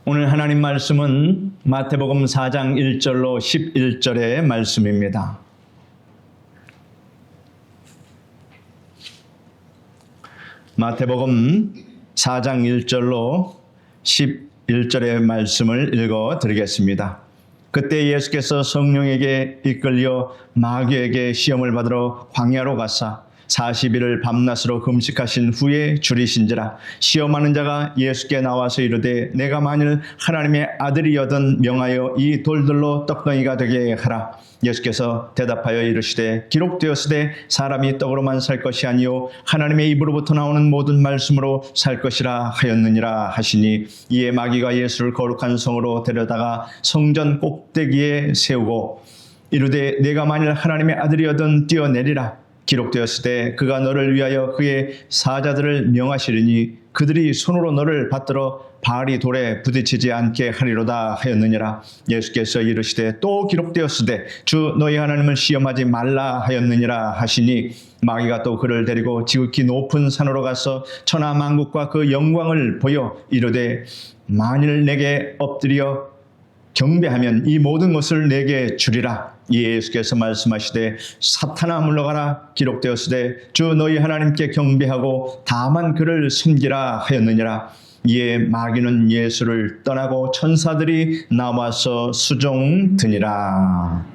오늘 하나님 말씀은 마태복음 4장 1절로 11절의 말씀입니다. 마태복음 4장 1절로 11절의 말씀을 읽어 드리겠습니다. 그때 예수께서 성령에게 이끌려 마귀에게 시험을 받으러 광야로 가사 40일을 밤낮으로 금식하신 후에 줄이신지라. 시험하는 자가 예수께 나와서 이르되 내가 만일 하나님의 아들이여든 명하여 이 돌들로 떡덩이가 되게 하라. 예수께서 대답하여 이르시되 기록되었으되 사람이 떡으로만 살 것이 아니요 하나님의 입으로부터 나오는 모든 말씀으로 살 것이라 하였느니라 하시니, 이에 마귀가 예수를 거룩한 성으로 데려다가 성전 꼭대기에 세우고 이르되 내가 만일 하나님의 아들이여든 뛰어내리라. 기록되었을 그가 너를 위하여 그의 사자들을 명하시리니 그들이 손으로 너를 받들어 발이 돌에 부딪히지 않게 하리로다 하였느니라. 예수께서 이르시되 또 기록되었으되 주 너희 하나님을 시험하지 말라 하였느니라 하시니, 마귀가 또 그를 데리고 지극히 높은 산으로 가서 천하 만국과 그 영광을 보여 이르되 만일 내게 엎드려 경배하면 이 모든 것을 내게 주리라. 예수께서 말씀하시되 사탄아 물러가라. 기록되었으되 주 너희 하나님께 경배하고 다만 그를 섬기라 하였느니라. 이에 마귀는 예수를 떠나고 천사들이 나와서 수종드니라.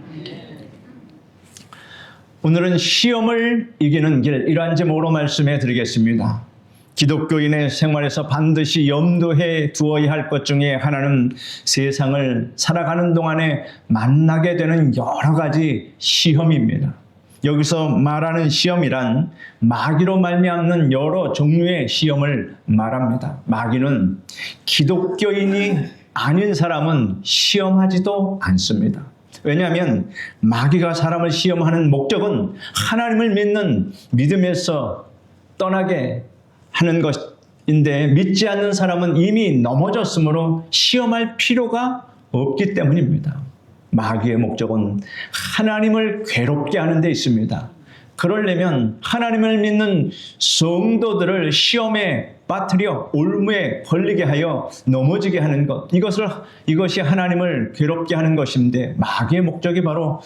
오늘은 시험을 이기는 길, 이러한 제목으로 말씀해 드리겠습니다. 기독교인의 생활에서 반드시 염두해 두어야 할 것 중에 하나는 세상을 살아가는 동안에 만나게 되는 여러 가지 시험입니다. 여기서 말하는 시험이란 마귀로 말미암는 여러 종류의 시험을 말합니다. 마귀는 기독교인이 아닌 사람은 시험하지도 않습니다. 왜냐하면 마귀가 사람을 시험하는 목적은 하나님을 믿는 믿음에서 떠나게 하는 것인데, 믿지 않는 사람은 이미 넘어졌으므로 시험할 필요가 없기 때문입니다. 마귀의 목적은 하나님을 괴롭게 하는 데 있습니다. 그러려면 하나님을 믿는 성도들을 시험에 빠뜨려 올무에 걸리게 하여 넘어지게 하는 것, 이것이 하나님을 괴롭게 하는 것인데, 마귀의 목적이 바로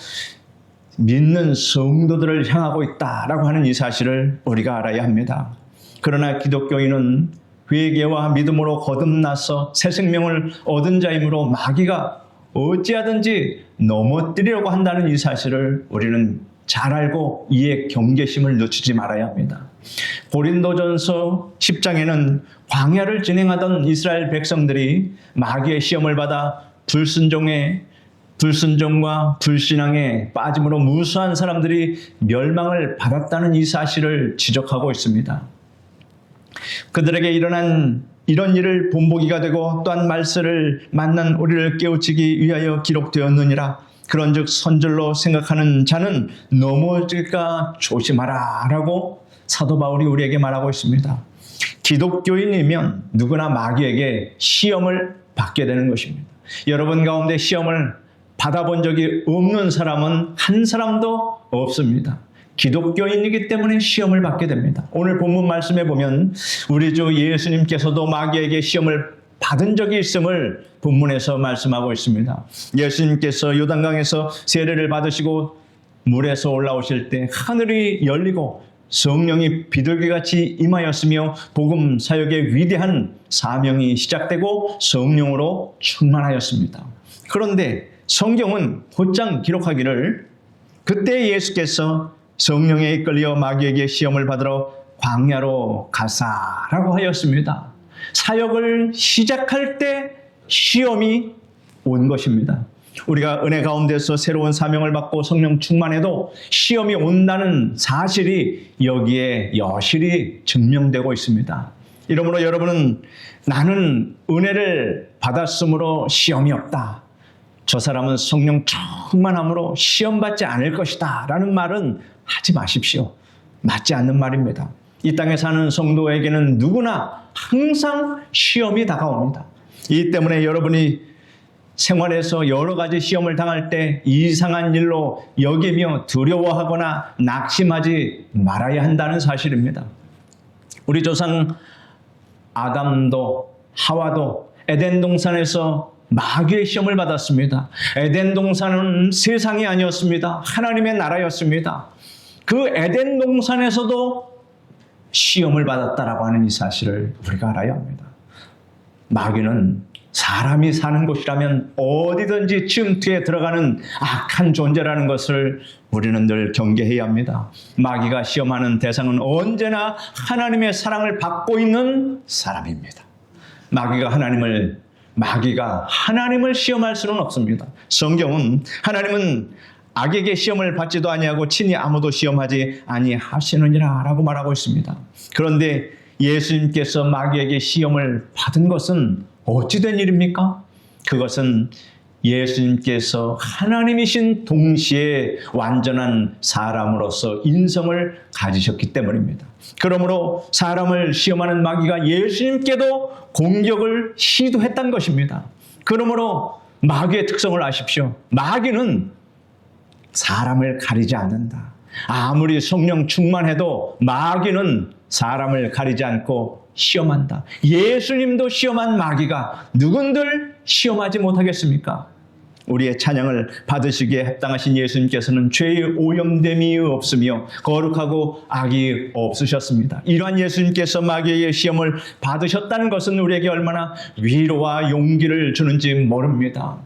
믿는 성도들을 향하고 있다라고 하는 이 사실을 우리가 알아야 합니다. 그러나 기독교인은 회개와 믿음으로 거듭나서 새 생명을 얻은 자이므로 마귀가 어찌하든지 넘어뜨리려고 한다는 이 사실을 우리는 잘 알고 이에 경계심을 늦추지 말아야 합니다. 고린도전서 10장에는 광야를 진행하던 이스라엘 백성들이 마귀의 시험을 받아 불순종과 불신앙에 빠짐으로 무수한 사람들이 멸망을 받았다는 이 사실을 지적하고 있습니다. 그들에게 일어난 이런 일을 본보기가 되고 또한 말세를 만난 우리를 깨우치기 위하여 기록되었느니라. 그런즉 선절로 생각하는 자는 넘어질까 조심하라 라고 사도 바울이 우리에게 말하고 있습니다. 기독교인이면 누구나 마귀에게 시험을 받게 되는 것입니다. 여러분 가운데 시험을 받아본 적이 없는 사람은 한 사람도 없습니다. 기독교인이기 때문에 시험을 받게 됩니다. 오늘 본문 말씀에 보면 우리 주 예수님께서도 마귀에게 시험을 받은 적이 있음을 본문에서 말씀하고 있습니다. 예수님께서 요단강에서 세례를 받으시고 물에서 올라오실 때 하늘이 열리고 성령이 비둘기같이 임하였으며 복음 사역의 위대한 사명이 시작되고 성령으로 충만하였습니다. 그런데 성경은 곧장 기록하기를 그때 예수께서 성령에 이끌려 마귀에게 시험을 받으러 광야로 가사라고 하였습니다. 사역을 시작할 때 시험이 온 것입니다. 우리가 은혜 가운데서 새로운 사명을 받고 성령 충만해도 시험이 온다는 사실이 여기에 여실히 증명되고 있습니다. 이러므로 여러분은 나는 은혜를 받았으므로 시험이 없다, 저 사람은 성령 충만함으로 시험받지 않을 것이다 라는 말은 하지 마십시오. 맞지 않는 말입니다. 이 땅에 사는 성도에게는 누구나 항상 시험이 다가옵니다. 이 때문에 여러분이 생활에서 여러 가지 시험을 당할 때 이상한 일로 여기며 두려워하거나 낙심하지 말아야 한다는 사실입니다. 우리 조상 아담도 하와도 에덴 동산에서 마귀의 시험을 받았습니다. 에덴 동산은 세상이 아니었습니다. 하나님의 나라였습니다. 그 에덴 동산에서도 시험을 받았다라고 하는 이 사실을 우리가 알아야 합니다. 마귀는 사람이 사는 곳이라면 어디든지 침투에 들어가는 악한 존재라는 것을 우리는 늘 경계해야 합니다. 마귀가 시험하는 대상은 언제나 하나님의 사랑을 받고 있는 사람입니다. 마귀가 하나님을 시험할 수는 없습니다. 성경은 하나님은 악에게 시험을 받지도 아니하고 친히 아무도 시험하지 아니하시느니라 라고 말하고 있습니다. 그런데 예수님께서 마귀에게 시험을 받은 것은 어찌된 일입니까? 그것은 예수님께서 하나님이신 동시에 완전한 사람으로서 인성을 가지셨기 때문입니다. 그러므로 사람을 시험하는 마귀가 예수님께도 공격을 시도했던 것입니다. 그러므로 마귀의 특성을 아십시오. 마귀는 사람을 가리지 않는다. 아무리 성령 충만해도 마귀는 사람을 가리지 않고 시험한다. 예수님도 시험한 마귀가 누군들 시험하지 못하겠습니까? 우리의 찬양을 받으시기에 합당하신 예수님께서는 죄의 오염됨이 없으며 거룩하고 악이 없으셨습니다. 이러한 예수님께서 마귀의 시험을 받으셨다는 것은 우리에게 얼마나 위로와 용기를 주는지 모릅니다.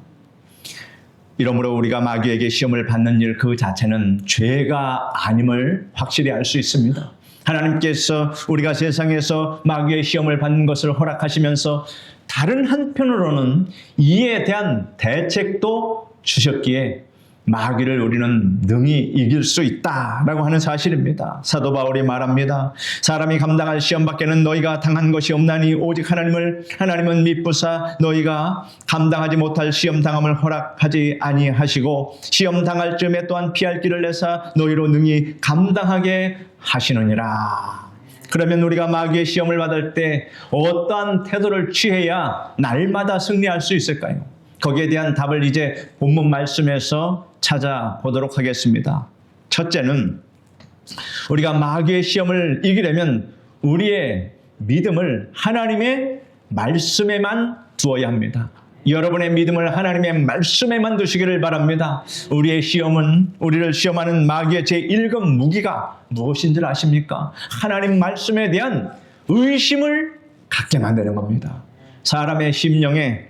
이러므로 우리가 마귀에게 시험을 받는 일 그 자체는 죄가 아님을 확실히 알 수 있습니다. 하나님께서 우리가 세상에서 마귀의 시험을 받는 것을 허락하시면서 다른 한편으로는 이에 대한 대책도 주셨기에 마귀를 우리는 능히 이길 수 있다라고 하는 사실입니다. 사도 바울이 말합니다. 사람이 감당할 시험 밖에는 너희가 당한 것이 없나니 오직 하나님은 미쁘사 너희가 감당하지 못할 시험 당함을 허락하지 아니하시고 시험 당할 즈음에 또한 피할 길을 내사 너희로 능히 감당하게 하시느니라. 그러면 우리가 마귀의 시험을 받을 때 어떠한 태도를 취해야 날마다 승리할 수 있을까요? 거기에 대한 답을 이제 본문 말씀에서 찾아보도록 하겠습니다. 첫째는 우리가 마귀의 시험을 이기려면 우리의 믿음을 하나님의 말씀에만 두어야 합니다. 여러분의 믿음을 하나님의 말씀에만 두시기를 바랍니다. 우리를 시험하는 마귀의 제1급 무기가 무엇인지 아십니까? 하나님 말씀에 대한 의심을 갖게 만드는 겁니다. 사람의 심령에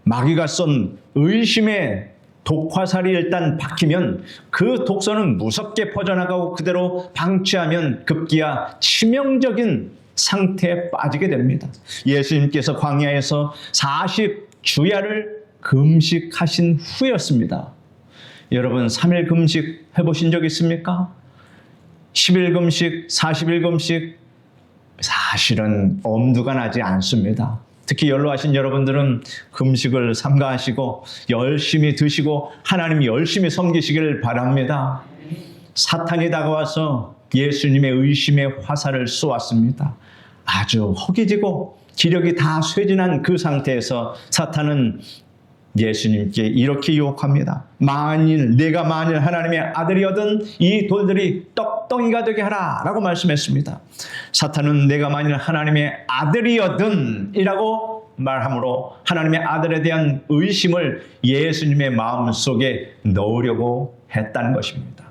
마귀가 쏜 의심의 독화살이 일단 박히면 그 독소는 무섭게 퍼져나가고 그대로 방치하면 급기야 치명적인 상태에 빠지게 됩니다. 예수님께서 광야에서 40주야를 금식하신 후였습니다. 여러분 3일 금식 해보신 적 있습니까? 10일 금식, 40일 금식 사실은 엄두가 나지 않습니다. 특히 연로하신 여러분들은 금식을 삼가하시고 열심히 드시고 하나님 열심히 섬기시기를 바랍니다. 사탄이 다가와서 예수님의 의심의 화살을 쏘았습니다. 아주 허기지고 기력이 다 쇠진한 그 상태에서 사탄은 예수님께 이렇게 유혹합니다. 내가 만일 하나님의 아들이거든 이 돌들이 떡덩이가 되게 하라 라고 말씀했습니다. 사탄은 내가 만일 하나님의 아들이거든 이라고 말함으로 하나님의 아들에 대한 의심을 예수님의 마음속에 넣으려고 했다는 것입니다.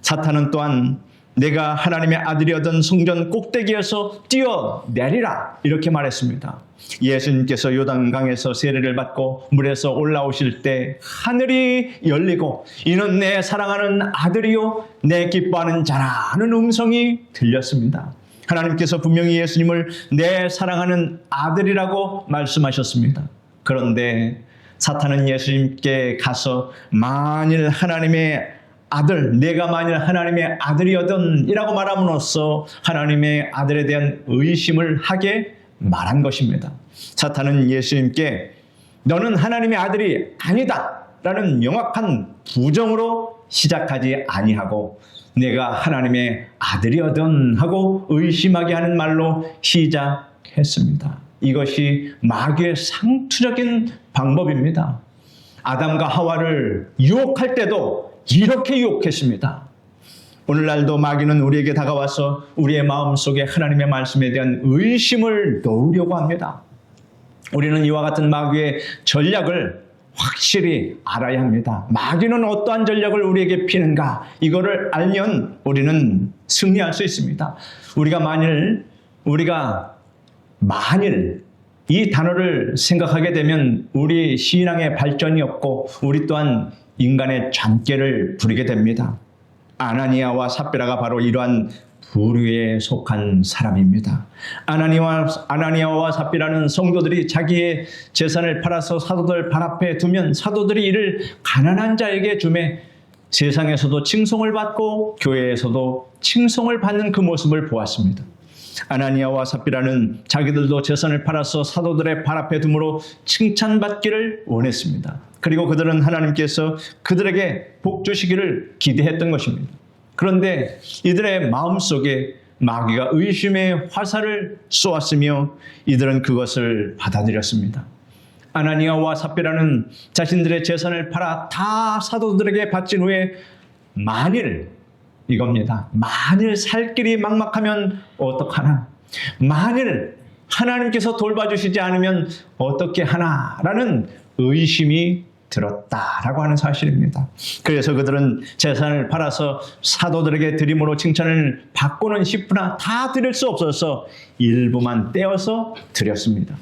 사탄은 또한 내가 하나님의 아들이었던 성전 꼭대기에서 뛰어내리라 이렇게 말했습니다. 예수님께서 요단강에서 세례를 받고 물에서 올라오실 때 하늘이 열리고 이는 내 사랑하는 아들이요 내 기뻐하는 자라는 음성이 들렸습니다. 하나님께서 분명히 예수님을 내 사랑하는 아들이라고 말씀하셨습니다. 그런데 사탄은 예수님께 가서 만일 하나님의 아들, 내가 만일 하나님의 아들이거든 이라고 말함으로써 하나님의 아들에 대한 의심을 하게 말한 것입니다. 사탄은 예수님께 너는 하나님의 아들이 아니다 라는 명확한 부정으로 시작하지 아니하고 내가 하나님의 아들이거든 하고 의심하게 하는 말로 시작했습니다. 이것이 마귀의 상투적인 방법입니다. 아담과 하와를 유혹할 때도 이렇게 유혹했습니다. 오늘날도 마귀는 우리에게 다가와서 우리의 마음속에 하나님의 말씀에 대한 의심을 넣으려고 합니다. 우리는 이와 같은 마귀의 전략을 확실히 알아야 합니다. 마귀는 어떠한 전략을 우리에게 피는가, 이거를 알면 우리는 승리할 수 있습니다. 우리가 만일 이 단어를 생각하게 되면 우리 신앙의 발전이 없고 우리 또한 인간의 잠깨를 부리게 됩니다. 아나니아와 삽비라가 바로 이러한 부류에 속한 사람입니다. 아나니아와 삽비라는 성도들이 자기의 재산을 팔아서 사도들 발 앞에 두면 사도들이 이를 가난한 자에게 주매 세상에서도 칭송을 받고 교회에서도 칭송을 받는 그 모습을 보았습니다. 아나니아와 삽비라는 자기들도 재산을 팔아서 사도들의 발 앞에 둠으로 칭찬받기를 원했습니다. 그리고 그들은 하나님께서 그들에게 복 주시기를 기대했던 것입니다. 그런데 이들의 마음속에 마귀가 의심의 화살을 쏘았으며 이들은 그것을 받아들였습니다. 아나니아와 삽비라는 자신들의 재산을 팔아 다 사도들에게 바친 후에 만일 살 길이 막막하면 어떡하나, 만일 하나님께서 돌봐주시지 않으면 어떻게 하나라는 의심이 들었다라고 하는 사실입니다. 그래서 그들은 재산을 팔아서 사도들에게 드림으로 칭찬을 받고는 싶으나 다 드릴 수 없어서 일부만 떼어서 드렸습니다.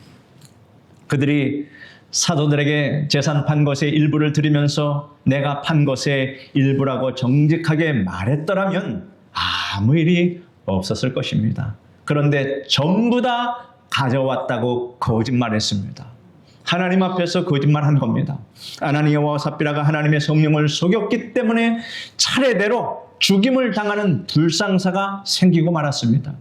그들이 사도들에게 재산 판 것의 일부를 드리면서 내가 판 것의 일부라고 정직하게 말했더라면 아무 일이 없었을 것입니다. 그런데 전부 다 가져왔다고 거짓말했습니다. 하나님 앞에서 거짓말한 겁니다. 아나니아와 삽비라가 하나님의 성령을 속였기 때문에 차례대로 죽임을 당하는 불상사가 생기고 말았습니다.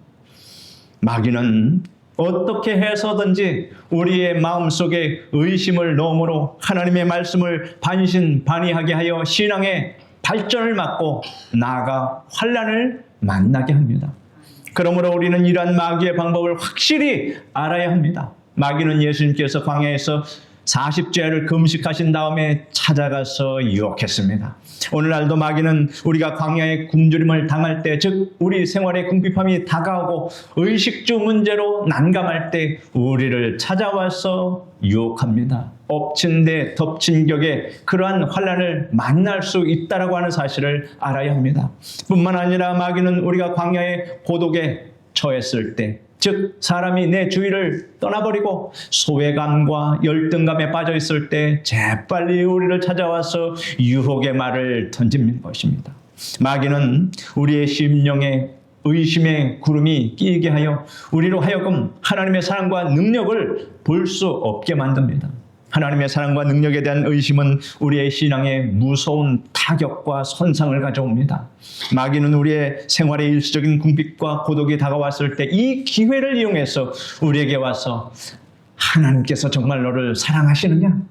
마귀는 어떻게 해서든지 우리의 마음속에 의심을 넣음으로 하나님의 말씀을 반신반의하게 하여 신앙의 발전을 막고 나아가 환난을 만나게 합니다. 그러므로 우리는 이러한 마귀의 방법을 확실히 알아야 합니다. 마귀는 예수님께서 광야에서 40제를 금식하신 다음에 찾아가서 유혹했습니다. 오늘날도 마귀는 우리가 광야의 굶주림을 당할 때, 즉 우리 생활의 궁핍함이 다가오고 의식주 문제로 난감할 때 우리를 찾아와서 유혹합니다. 엎친 데 덮친 격에 그러한 환난을 만날 수 있다라고 하는 사실을 알아야 합니다. 뿐만 아니라 마귀는 우리가 광야의 고독에 처했을 때, 즉 사람이 내 주위를 떠나버리고 소외감과 열등감에 빠져 있을 때 재빨리 우리를 찾아와서 유혹의 말을 던지는 것입니다. 마귀는 우리의 심령에 의심의 구름이 끼게 하여 우리로 하여금 하나님의 사랑과 능력을 볼 수 없게 만듭니다. 하나님의 사랑과 능력에 대한 의심은 우리의 신앙에 무서운 타격과 손상을 가져옵니다. 마귀는 우리의 생활의 일시적인 궁핍과 고독이 다가왔을 때 이 기회를 이용해서 우리에게 와서 하나님께서 정말 너를 사랑하시느냐?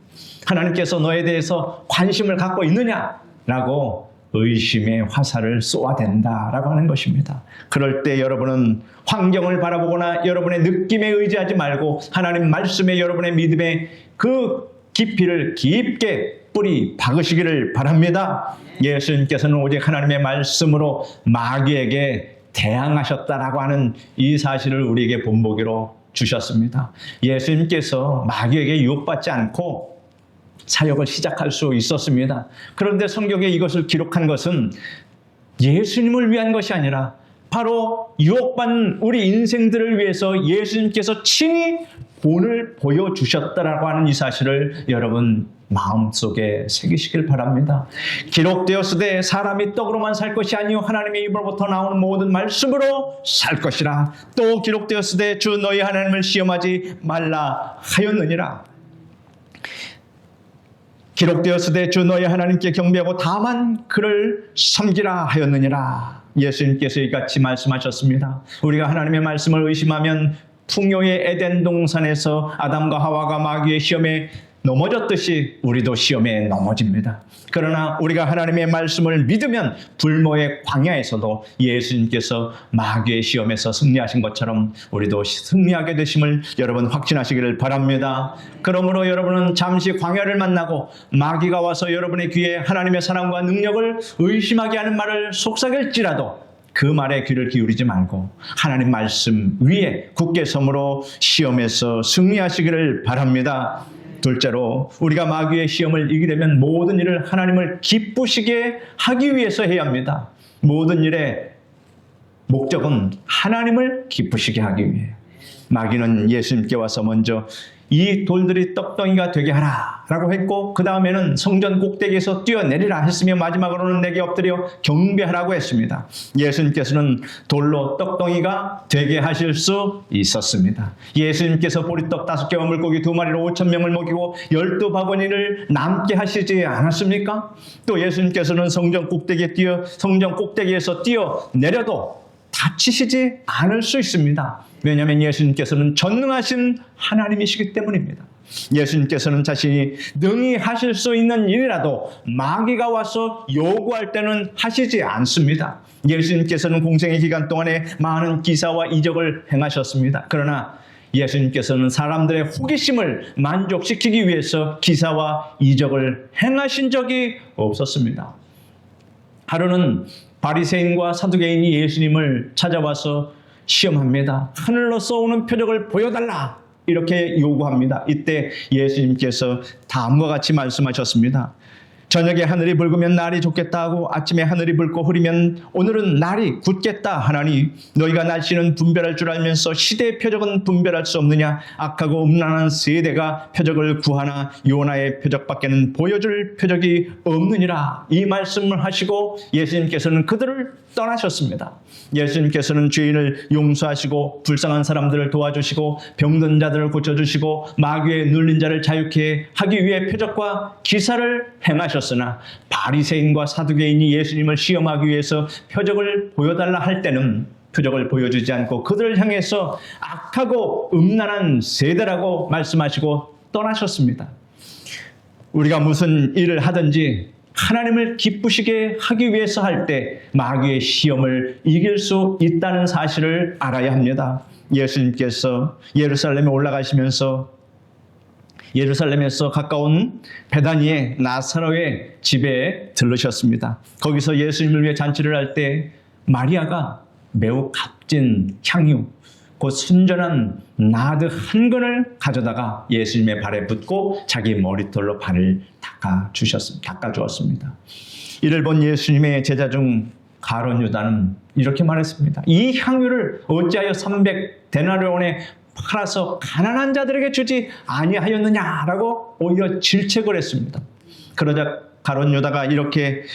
하나님께서 너에 대해서 관심을 갖고 있느냐라고 의심의 화살을 쏘아댄다라고 하는 것입니다. 그럴 때 여러분은 환경을 바라보거나 여러분의 느낌에 의지하지 말고 하나님 말씀에 여러분의 믿음의 그 깊이를 깊게 뿌리 박으시기를 바랍니다. 예수님께서는 오직 하나님의 말씀으로 마귀에게 대항하셨다라고 하는 이 사실을 우리에게 본보기로 주셨습니다. 예수님께서 마귀에게 유혹받지 않고 사역을 시작할 수 있었습니다. 그런데 성경에 이것을 기록한 것은 예수님을 위한 것이 아니라 바로 유혹받는 우리 인생들을 위해서 예수님께서 친히 본을 보여주셨다라고 하는 이 사실을 여러분 마음속에 새기시길 바랍니다. 기록되었으되 사람이 떡으로만 살 것이 아니요 하나님의 입으로부터 나오는 모든 말씀으로 살 것이라. 또 기록되었으되 주 너희 하나님을 시험하지 말라 하였느니라. 기록되었으되 주 너희 하나님께 경배하고 다만 그를 섬기라 하였느니라. 예수님께서 이같이 말씀하셨습니다. 우리가 하나님의 말씀을 의심하면 풍요의 에덴 동산에서 아담과 하와가 마귀의 시험에 넘어졌듯이 우리도 시험에 넘어집니다. 그러나 우리가 하나님의 말씀을 믿으면 불모의 광야에서도 예수님께서 마귀의 시험에서 승리하신 것처럼 우리도 승리하게 되심을 여러분 확신하시기를 바랍니다. 그러므로 여러분은 잠시 광야를 만나고 마귀가 와서 여러분의 귀에 하나님의 사랑과 능력을 의심하게 하는 말을 속삭일지라도 그 말에 귀를 기울이지 말고 하나님 말씀 위에 굳게 섬으로 시험에서 승리하시기를 바랍니다. 둘째로 우리가 마귀의 시험을 이기려면 모든 일을 하나님을 기쁘시게 하기 위해서 해야 합니다. 모든 일의 목적은 하나님을 기쁘시게 하기 위해. 마귀는 예수님께 와서 먼저 이 돌들이 떡덩이가 되게 하라 라고 했고, 그 다음에는 성전 꼭대기에서 뛰어내리라 했으며, 마지막으로는 내게 엎드려 경배하라고 했습니다. 예수님께서는 돌로 떡덩이가 되게 하실 수 있었습니다. 예수님께서 보리떡 5개와 물고기 2마리로 5,000명을 먹이고 12바구니를 남게 하시지 않았습니까? 또 예수님께서는 성전 꼭대기에서 뛰어내려도 다치시지 않을 수 있습니다. 왜냐하면 예수님께서는 전능하신 하나님이시기 때문입니다. 예수님께서는 자신이 능히 하실 수 있는 일이라도 마귀가 와서 요구할 때는 하시지 않습니다. 예수님께서는 공생의 기간 동안에 많은 기사와 이적을 행하셨습니다. 그러나 예수님께서는 사람들의 호기심을 만족시키기 위해서 기사와 이적을 행하신 적이 없었습니다. 하루는 바리새인과 사두개인이 예수님을 찾아와서 시험합니다. 하늘로 쏘는 표적을 보여달라 이렇게 요구합니다. 이때 예수님께서 다음과 같이 말씀하셨습니다. 저녁에 하늘이 붉으면 날이 좋겠다 하고 아침에 하늘이 붉고 흐리면 오늘은 날이 굳겠다 하나니 너희가 날씨는 분별할 줄 알면서 시대의 표적은 분별할 수 없느냐. 악하고 음란한 세대가 표적을 구하나 요나의 표적밖에는 보여줄 표적이 없느니라. 이 말씀을 하시고 예수님께서는 그들을 떠나셨습니다. 예수님께서는 죄인을 용서하시고 불쌍한 사람들을 도와주시고 병든 자들을 고쳐주시고 마귀에 눌린 자를 자유케 하기 위해 표적과 기사를 행하셨으나 바리새인과 사두개인이 예수님을 시험하기 위해서 표적을 보여달라 할 때는 표적을 보여주지 않고 그들을 향해서 악하고 음란한 세대라고 말씀하시고 떠나셨습니다. 우리가 무슨 일을 하든지 하나님을 기쁘시게 하기 위해서 할 때 마귀의 시험을 이길 수 있다는 사실을 알아야 합니다. 예수님께서 예루살렘에 올라가시면서 예루살렘에서 가까운 베다니의 나사로의 집에 들르셨습니다. 거기서 예수님을 위해 잔치를 할 때 마리아가 매우 값진 향유, 곧 순전한 나드 한 근을 가져다가 예수님의 발에 붓고 자기 머리털로 발을 닦아주었습니다. 이를 본 예수님의 제자 중 가룟 유다는 이렇게 말했습니다. 이 향유를 어찌하여 300데나리온에 팔아서 가난한 자들에게 주지 아니하였느냐라고 오히려 질책을 했습니다. 그러나 가룟 유다가 이렇게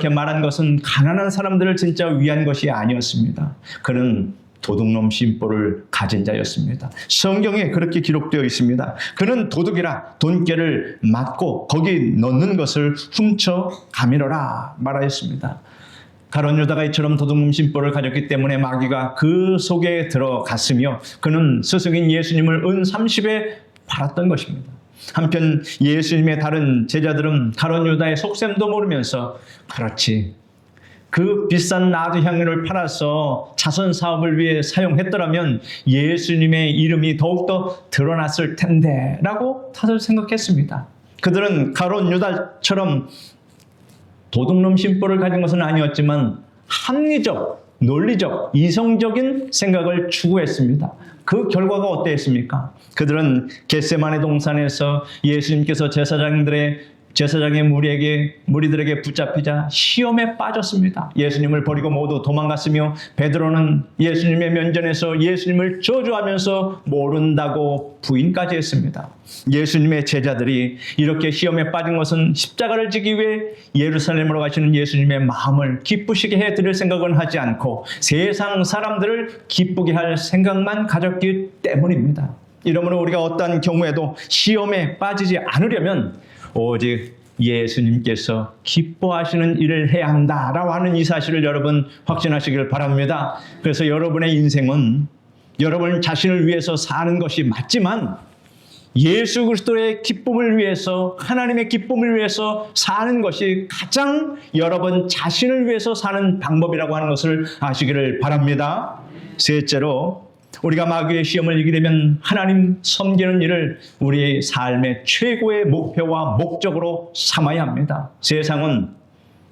말한 것은 가난한 사람들을 진짜 위한 것이 아니었습니다. 그는 도둑놈 심보를 가진 자였습니다. 성경에 그렇게 기록되어 있습니다. 그는 도둑이라 돈깨를 맞고 거기 넣는 것을 훔쳐 가미러라 말하였습니다. 가룟 유다가 이처럼 도둑놈 심보를 가졌기 때문에 마귀가 그 속에 들어갔으며 그는 스승인 예수님을 은 30에 팔았던 것입니다. 한편 예수님의 다른 제자들은 가룟 유다의 속셈도 모르면서 그렇지, 그 비싼 나드 향유를 팔아서 자선 사업을 위해 사용했더라면 예수님의 이름이 더욱더 드러났을 텐데 라고 다들 생각했습니다. 그들은 가룟 유다처럼 도둑놈 심보를 가진 것은 아니었지만 합리적, 논리적, 이성적인 생각을 추구했습니다. 그 결과가 어땠습니까? 그들은 겟세마네 동산에서 예수님께서 제사장의 무리들에게 붙잡히자 시험에 빠졌습니다. 예수님을 버리고 모두 도망갔으며 베드로는 예수님의 면전에서 예수님을 저주하면서 모른다고 부인까지 했습니다. 예수님의 제자들이 이렇게 시험에 빠진 것은 십자가를 지기 위해 예루살렘으로 가시는 예수님의 마음을 기쁘시게 해드릴 생각은 하지 않고 세상 사람들을 기쁘게 할 생각만 가졌기 때문입니다. 이러므로 우리가 어떠한 경우에도 시험에 빠지지 않으려면 오직 예수님께서 기뻐하시는 일을 해야 한다라고 하는 이 사실을 여러분 확신하시길 바랍니다. 그래서 여러분의 인생은 여러분 자신을 위해서 사는 것이 맞지만 예수 그리스도의 기쁨을 위해서, 하나님의 기쁨을 위해서 사는 것이 가장 여러분 자신을 위해서 사는 방법이라고 하는 것을 아시기를 바랍니다. 셋째로 우리가 마귀의 시험을 이기려면 하나님 섬기는 일을 우리의 삶의 최고의 목표와 목적으로 삼아야 합니다. 세상은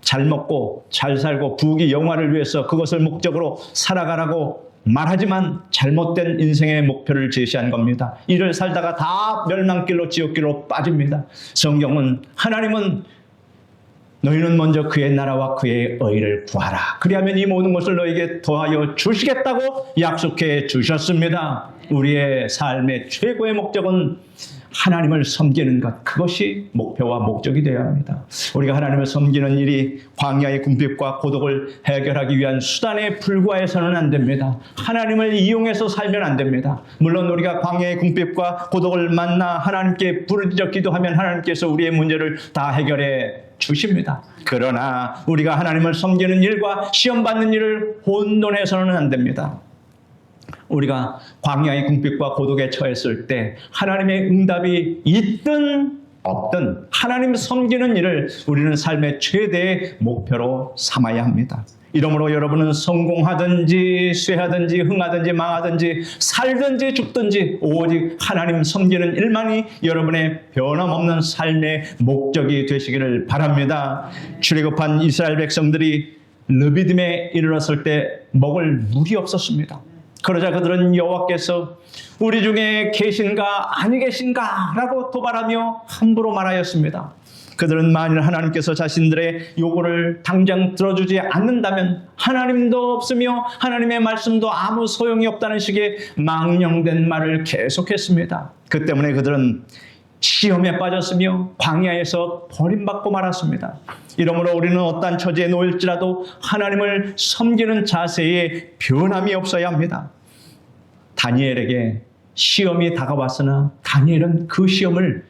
잘 먹고 잘 살고 부귀 영화를 위해서 그것을 목적으로 살아가라고 말하지만 잘못된 인생의 목표를 제시한 겁니다. 이를 살다가 다 멸망길로 지옥길로 빠집니다. 성경은 하나님은 너희는 먼저 그의 나라와 그의 의를 구하라. 그리하면 이 모든 것을 너에게 더하여 주시겠다고 약속해 주셨습니다. 우리의 삶의 최고의 목적은 하나님을 섬기는 것, 그것이 목표와 목적이 되어야 합니다. 우리가 하나님을 섬기는 일이 광야의 궁핍과 고독을 해결하기 위한 수단에 불과해서는 안 됩니다. 하나님을 이용해서 살면 안 됩니다. 물론 우리가 광야의 궁핍과 고독을 만나 하나님께 부르짖어 기도하면 하나님께서 우리의 문제를 다 해결해 주십니다. 그러나 우리가 하나님을 섬기는 일과 시험받는 일을 혼돈해서는 안 됩니다. 우리가 광야의 궁핍과 고독에 처했을 때 하나님의 응답이 있든 없든 하나님 섬기는 일을 우리는 삶의 최대의 목표로 삼아야 합니다. 이러므로 여러분은 성공하든지 쇠하든지 흥하든지 망하든지 살든지 죽든지 오직 하나님 섬기는 일만이 여러분의 변함없는 삶의 목적이 되시기를 바랍니다. 출애굽한 이스라엘 백성들이 르비딤에 이르렀을 때 먹을 물이 없었습니다. 그러자 그들은 여호와께서 우리 중에 계신가 아니 계신가 라고 도발하며 함부로 말하였습니다. 그들은 만일 하나님께서 자신들의 요구를 당장 들어주지 않는다면 하나님도 없으며 하나님의 말씀도 아무 소용이 없다는 식의 망령된 말을 계속했습니다. 그 때문에 그들은 시험에 빠졌으며 광야에서 버림받고 말았습니다. 이러므로 우리는 어떠한 처지에 놓일지라도 하나님을 섬기는 자세에 변함이 없어야 합니다. 다니엘에게 시험이 다가왔으나 다니엘은 그 시험을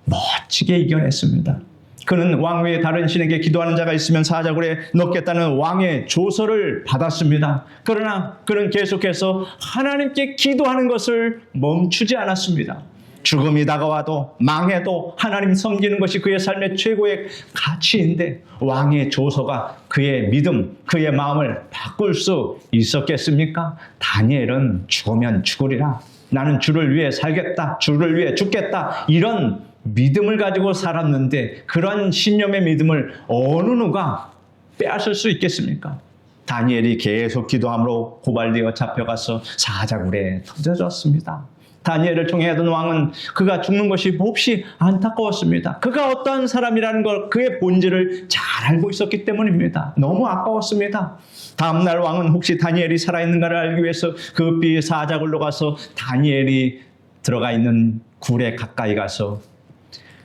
멋지게 이겨냈습니다. 그는 왕 외에 다른 신에게 기도하는 자가 있으면 사자굴에 넣겠다는 왕의 조서를 받았습니다. 그러나 그는 계속해서 하나님께 기도하는 것을 멈추지 않았습니다. 죽음이 다가와도 망해도 하나님 섬기는 것이 그의 삶의 최고의 가치인데 왕의 조서가 그의 믿음, 그의 마음을 바꿀 수 있었겠습니까? 다니엘은 죽으면 죽으리라. 나는 주를 위해 살겠다. 주를 위해 죽겠다. 이런 믿음을 가지고 살았는데 그런 신념의 믿음을 어느 누가 빼앗을 수 있겠습니까? 다니엘이 계속 기도함으로 고발되어 잡혀가서 사자굴에 던져졌습니다. 다니엘을 통해 하던 왕은 그가 죽는 것이 몹시 안타까웠습니다. 그가 어떠한 사람이라는 걸 그의 본질을 잘 알고 있었기 때문입니다. 너무 아까웠습니다. 다음날 왕은 혹시 다니엘이 살아있는가를 알기 위해서 급히 사자굴로 가서 다니엘이 들어가 있는 굴에 가까이 가서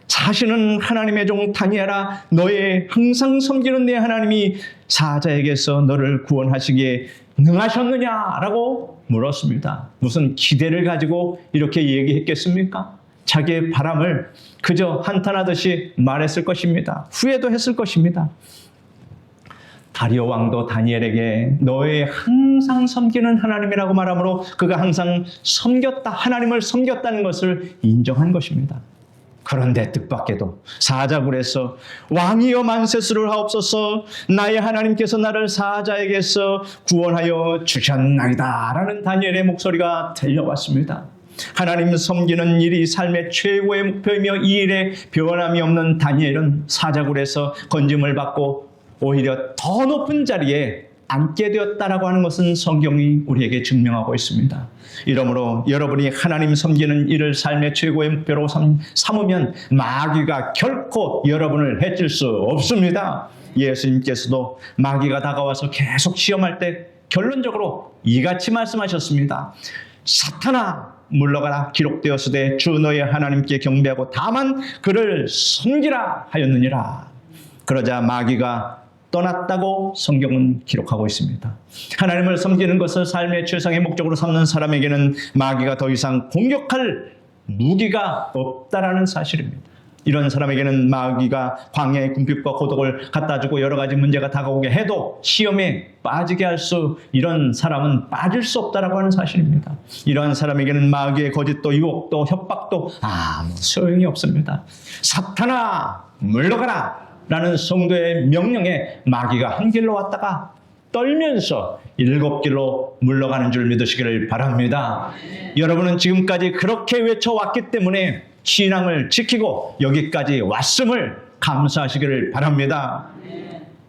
자신은 하나님의 종 다니엘아, 너의 항상 섬기는 내 하나님이 사자에게서 너를 구원하시기에 능하셨느냐라고 물었습니다. 무슨 기대를 가지고 이렇게 얘기했겠습니까? 자기의 바람을 그저 한탄하듯이 말했을 것입니다. 후회도 했을 것입니다. 다리오 왕도 다니엘에게 너의 항상 섬기는 하나님이라고 말하므로 그가 항상 섬겼다, 하나님을 섬겼다는 것을 인정한 것입니다. 그런데 뜻밖에도 사자굴에서 왕이여 만세스를 하옵소서, 나의 하나님께서 나를 사자에게서 구원하여 주셨나이다 라는 다니엘의 목소리가 들려왔습니다. 하나님 섬기는 일이 삶의 최고의 목표이며 이 일에 변함이 없는 다니엘은 사자굴에서 건짐을 받고 오히려 더 높은 자리에 앉게 되었다라고 하는 것은 성경이 우리에게 증명하고 있습니다. 이러므로 여러분이 하나님 섬기는 일을 삶의 최고의 목표로 삼으면 마귀가 결코 여러분을 해칠 수 없습니다. 예수님께서도 마귀가 다가와서 계속 시험할 때 결론적으로 이같이 말씀하셨습니다. 사탄아 물러가라, 기록되었으되 주 너의 하나님께 경배하고 다만 그를 섬기라 하였느니라. 그러자 마귀가 떠났다고 성경은 기록하고 있습니다. 하나님을 섬기는 것을 삶의 최상의 목적으로 삼는 사람에게는 마귀가 더 이상 공격할 무기가 없다라는 사실입니다. 이런 사람에게는 마귀가 광야의 궁핍과 고독을 갖다 주고 여러 가지 문제가 다가오게 해도 시험에 빠지게 할 수, 이런 사람은 빠질 수 없다라고 하는 사실입니다. 이러한 사람에게는 마귀의 거짓도 유혹도 협박도 아무 소용이 없습니다. 사탄아 물러가라 라는 성도의 명령에 마귀가 한 길로 왔다가 떨면서 7길로 물러가는 줄 믿으시기를 바랍니다. 여러분은 지금까지 그렇게 외쳐왔기 때문에 신앙을 지키고 여기까지 왔음을 감사하시기를 바랍니다.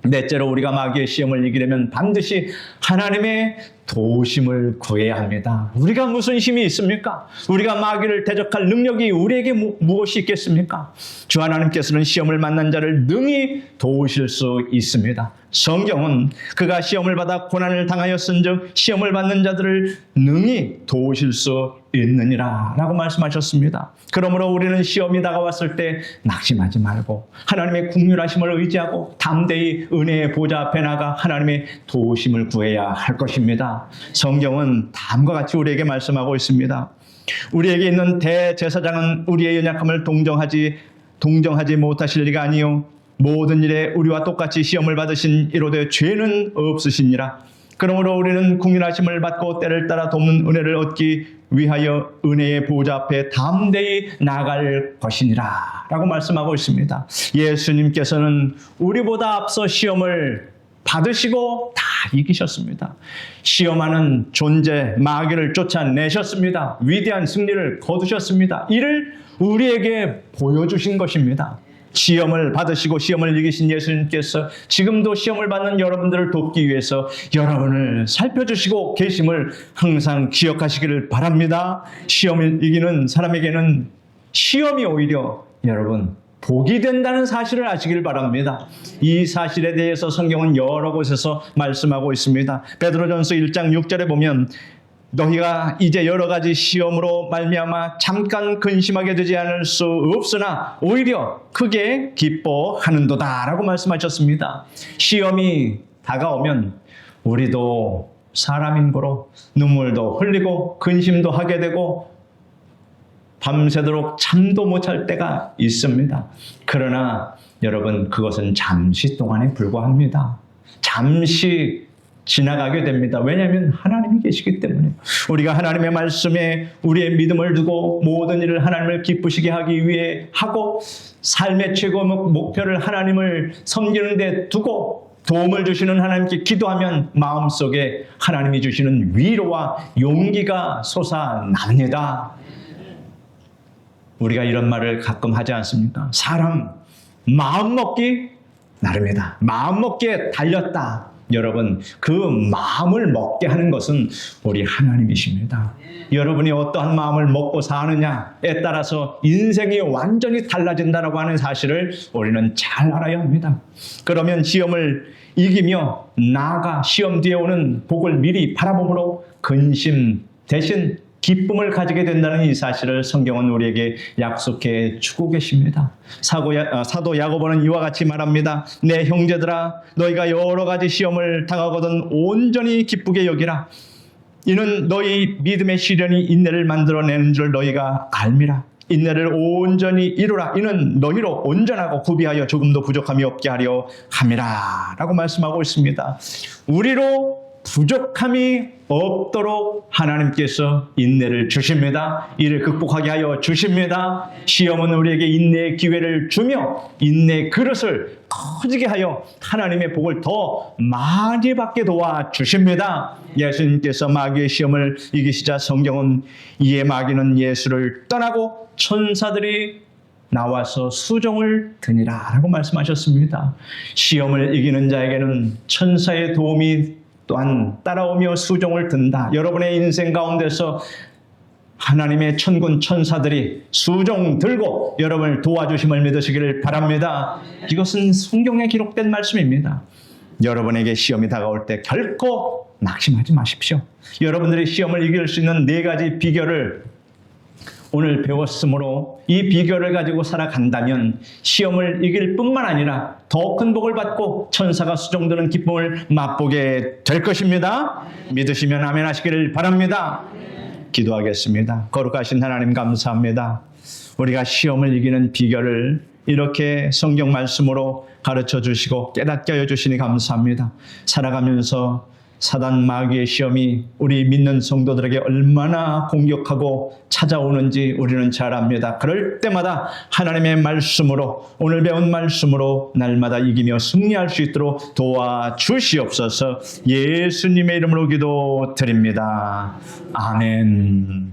넷째로 우리가 마귀의 시험을 이기려면 반드시 하나님의 도우심을 구해야 합니다. 우리가 무슨 힘이 있습니까? 우리가 마귀를 대적할 능력이 우리에게 무엇이 있겠습니까? 주 하나님께서는 시험을 만난 자를 능히 도우실 수 있습니다. 성경은 그가 시험을 받아 고난을 당하였은즉 시험을 받는 자들을 능히 도우실 수 있느니라 라고 말씀하셨습니다. 그러므로 우리는 시험이 다가왔을 때 낙심하지 말고 하나님의 긍휼하심을 의지하고 담대히 은혜의 보좌 앞에 나가 하나님의 도우심을 구해야 할 것입니다. 성경은 다음과 같이 우리에게 말씀하고 있습니다. 우리에게 있는 대제사장은 우리의 연약함을 동정하지 못하실 리가 아니요 모든 일에 우리와 똑같이 시험을 받으신 이로되 죄는 없으시니라. 그러므로 우리는 긍휼하심을 받고 때를 따라 돕는 은혜를 얻기 위하여 은혜의 보좌 앞에 담대히 나아갈 것이니라 라고 말씀하고 있습니다. 예수님께서는 우리보다 앞서 시험을 받으시고 다 이기셨습니다. 시험하는 존재 마귀를 쫓아내셨습니다. 위대한 승리를 거두셨습니다. 이를 우리에게 보여주신 것입니다. 시험을 받으시고 시험을 이기신 예수님께서 지금도 시험을 받는 여러분들을 돕기 위해서 여러분을 살펴주시고 계심을 항상 기억하시기를 바랍니다. 시험을 이기는 사람에게는 시험이 오히려 여러분 복이 된다는 사실을 아시길 바랍니다. 이 사실에 대해서 성경은 여러 곳에서 말씀하고 있습니다. 베드로전서 1장 6절에 보면 너희가 이제 여러 가지 시험으로 말미암아 잠깐 근심하게 되지 않을 수 없으나 오히려 크게 기뻐하는도다 라고 말씀하셨습니다. 시험이 다가오면 우리도 사람인고로 눈물도 흘리고 근심도 하게 되고 밤새도록 잠도 못 잘 때가 있습니다. 그러나 여러분 그것은 잠시 동안에 불과합니다. 잠시 지나가게 됩니다. 왜냐하면 하나님이 계시기 때문에 우리가 하나님의 말씀에 우리의 믿음을 두고 모든 일을 하나님을 기쁘시게 하기 위해 하고 삶의 최고 목표를 하나님을 섬기는 데 두고 도움을 주시는 하나님께 기도하면 마음속에 하나님이 주시는 위로와 용기가 솟아납니다. 우리가 이런 말을 가끔 하지 않습니까? 사람 마음 먹기 나름이다. 마음 먹기에 달렸다. 여러분 그 마음을 먹게 하는 것은 우리 하나님이십니다. 여러분이 어떠한 마음을 먹고 사느냐에 따라서 인생이 완전히 달라진다라고 하는 사실을 우리는 잘 알아야 합니다. 그러면 시험을 이기며 나아가 시험 뒤에 오는 복을 미리 바라봄으로 근심 대신 기쁨을 가지게 된다는 이 사실을 성경은 우리에게 약속해 주고 계십니다. 사도 야고보는 이와 같이 말합니다. 내 형제들아 너희가 여러 가지 시험을 당하거든 온전히 기쁘게 여기라. 이는 너희 믿음의 시련이 인내를 만들어내는 줄 너희가 알미라. 인내를 온전히 이루라. 이는 너희로 온전하고 구비하여 조금도 부족함이 없게 하려 함이라 라고 말씀하고 있습니다. 우리로 부족함이 없도록 하나님께서 인내를 주십니다. 이를 극복하게 하여 주십니다. 시험은 우리에게 인내의 기회를 주며 인내의 그릇을 커지게 하여 하나님의 복을 더 많이 받게 도와주십니다. 예수님께서 마귀의 시험을 이기시자 성경은 이에 마귀는 예수를 떠나고 천사들이 나와서 수종을 드니라 라고 말씀하셨습니다. 시험을 이기는 자에게는 천사의 도움이 또한 따라오며 수종을 든다. 여러분의 인생 가운데서 하나님의 천군 천사들이 수종 들고 여러분을 도와주심을 믿으시기를 바랍니다. 이것은 성경에 기록된 말씀입니다. 여러분에게 시험이 다가올 때 결코 낙심하지 마십시오. 여러분들이 시험을 이길 수 있는 4가지 비결을 오늘 배웠으므로 이 비결을 가지고 살아간다면 시험을 이길 뿐만 아니라 더 큰 복을 받고 천사가 수종드는 기쁨을 맛보게 될 것입니다. 믿으시면 아멘 하시기를 바랍니다. 기도하겠습니다. 거룩하신 하나님 감사합니다. 우리가 시험을 이기는 비결을 이렇게 성경 말씀으로 가르쳐 주시고 깨닫게 하여 주시니 감사합니다. 살아가면서 사단 마귀의 시험이 우리 믿는 성도들에게 얼마나 공격하고 찾아오는지 우리는 잘 압니다. 그럴 때마다 하나님의 말씀으로 오늘 배운 말씀으로 날마다 이기며 승리할 수 있도록 도와주시옵소서. 예수님의 이름으로 기도드립니다. 아멘.